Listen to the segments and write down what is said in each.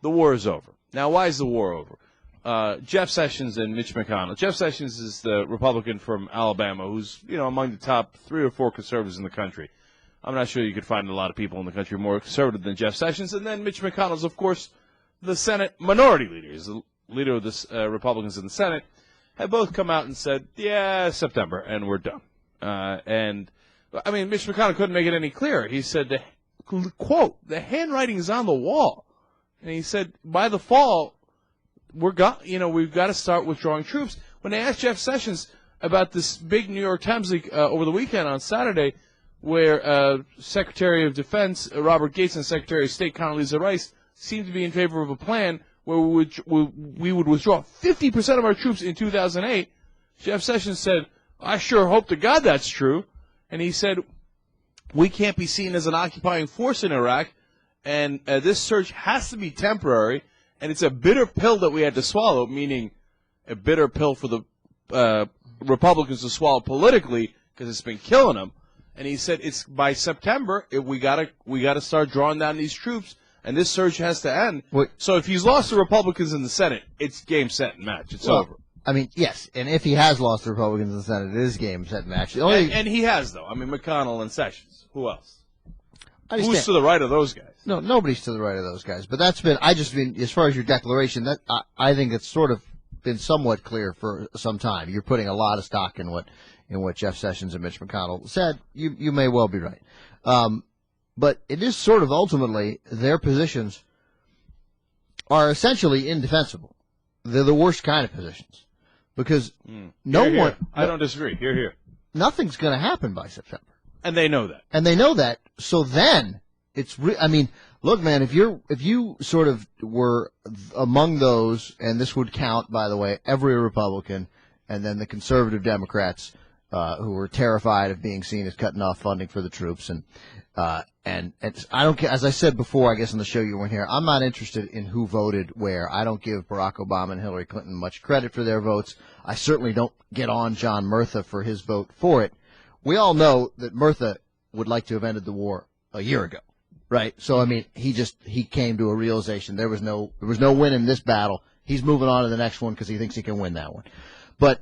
the war is over. Now, why is the war over? Jeff Sessions and Mitch McConnell. Jeff Sessions is the Republican from Alabama who's, among the top 3 or 4 conservatives in the country. I'm not sure you could find a lot of people in the country more conservative than Jeff Sessions. And then Mitch McConnell is, of course, the Senate minority leader. He's the leader of the Republicans in the Senate. Have both come out and said, yeah, September, and we're done. Mitch McConnell couldn't make it any clearer. He said, quote, the handwriting is on the wall. And he said, by the fall, we've got to start withdrawing troops. When they asked Jeff Sessions about this big New York Times leak over the weekend on Saturday, where Secretary of Defense Robert Gates and Secretary of State Condoleezza Rice seemed to be in favor of a plan where we would withdraw 50% of our troops in 2008, Jeff Sessions said, I sure hope to God that's true. And he said, we can't be seen as an occupying force in Iraq, and this surge has to be temporary, and it's a bitter pill that we had to swallow, meaning a bitter pill for the Republicans to swallow politically because it's been killing them. And he said, it's by September, we gotta start drawing down these troops, and this surge has to end. Wait. So if he's lost the Republicans in the Senate, it's game, set, and match. It's over. Yes, and if he has lost the Republicans in the Senate, it is game, set, and match. And he has, though. McConnell and Sessions. Who else? Who's to the right of those guys? No, nobody's to the right of those guys. But as far as your declaration, I think it's sort of been somewhat clear for some time. You're putting a lot of stock in what Jeff Sessions and Mitch McConnell said. You may well be right. But it is sort of ultimately their positions are essentially indefensible. They're the worst kind of positions because I don't disagree. Here. Nothing's going to happen by September. And they know that. So then it's look, man, if you sort of were among those, and this would count, by the way, every Republican and then the conservative Democrats who were terrified of being seen as cutting off funding for the troops. And I don't care. As I said before, I guess on the show you weren't here, I'm not interested in who voted where. I don't give Barack Obama and Hillary Clinton much credit for their votes. I certainly don't get on John Murtha for his vote for it. We all know that Murtha would like to have ended the war a year ago, right? So, he came to a realization there was no win in this battle. He's moving on to the next one because he thinks he can win that one. But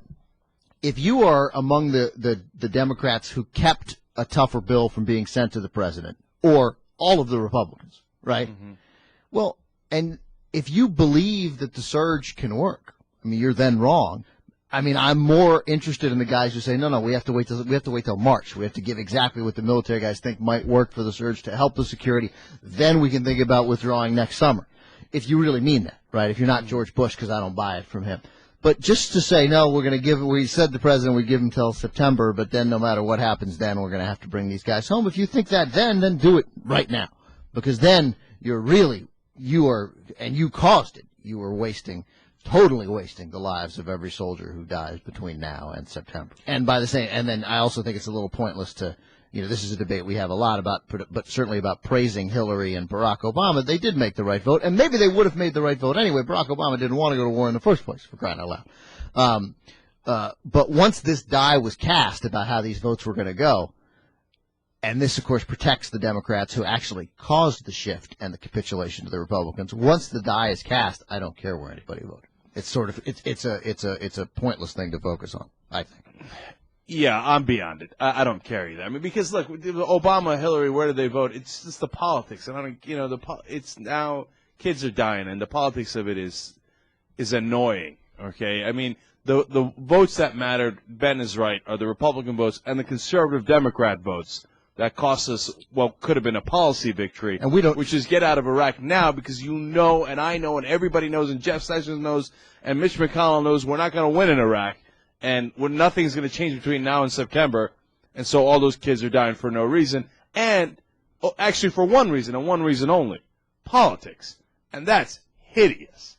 if you are among the Democrats who kept a tougher bill from being sent to the president, or all of the Republicans, right? Mm-hmm. Well, and if you believe that the surge can work, you're then wrong. I'm more interested in the guys who say, no, we have to wait till March. We have to give exactly what the military guys think might work for the surge to help the security. Then we can think about withdrawing next summer. If you really mean that, right? If you're not George Bush, because I don't buy it from him. But just to say, no, we're going to give, we said the president would give him till September, but then no matter what happens then, we're going to have to bring these guys home. If you think that then do it right now. Because then you caused it. You were totally wasting the lives of every soldier who dies between now and September. And then I also think it's a little pointless to, this is a debate we have a lot about, but certainly about praising Hillary and Barack Obama. They did make the right vote, and maybe they would have made the right vote anyway. Barack Obama didn't want to go to war in the first place, for crying out loud. But once this die was cast about how these votes were going to go, and this, of course, protects the Democrats who actually caused the shift and the capitulation to the Republicans. Once the die is cast, I don't care where anybody voted. It's sort of it's a pointless thing to focus on, I think. Yeah, I'm beyond it. I don't care either. Because look, Obama, Hillary, where did they vote? It's just the politics, and it's now kids are dying, and the politics of it is annoying. Okay, the votes that mattered, Ben is right, are the Republican votes and the conservative Democrat votes that cost us what could have been a policy victory, and which is get out of Iraq now, because and I know, and everybody knows, and Jeff Sessions knows, and Mitch McConnell knows we're not going to win in Iraq. And nothing's going to change between now and September, and so all those kids are dying for no reason, and actually for one reason, and one reason only, politics. And that's hideous.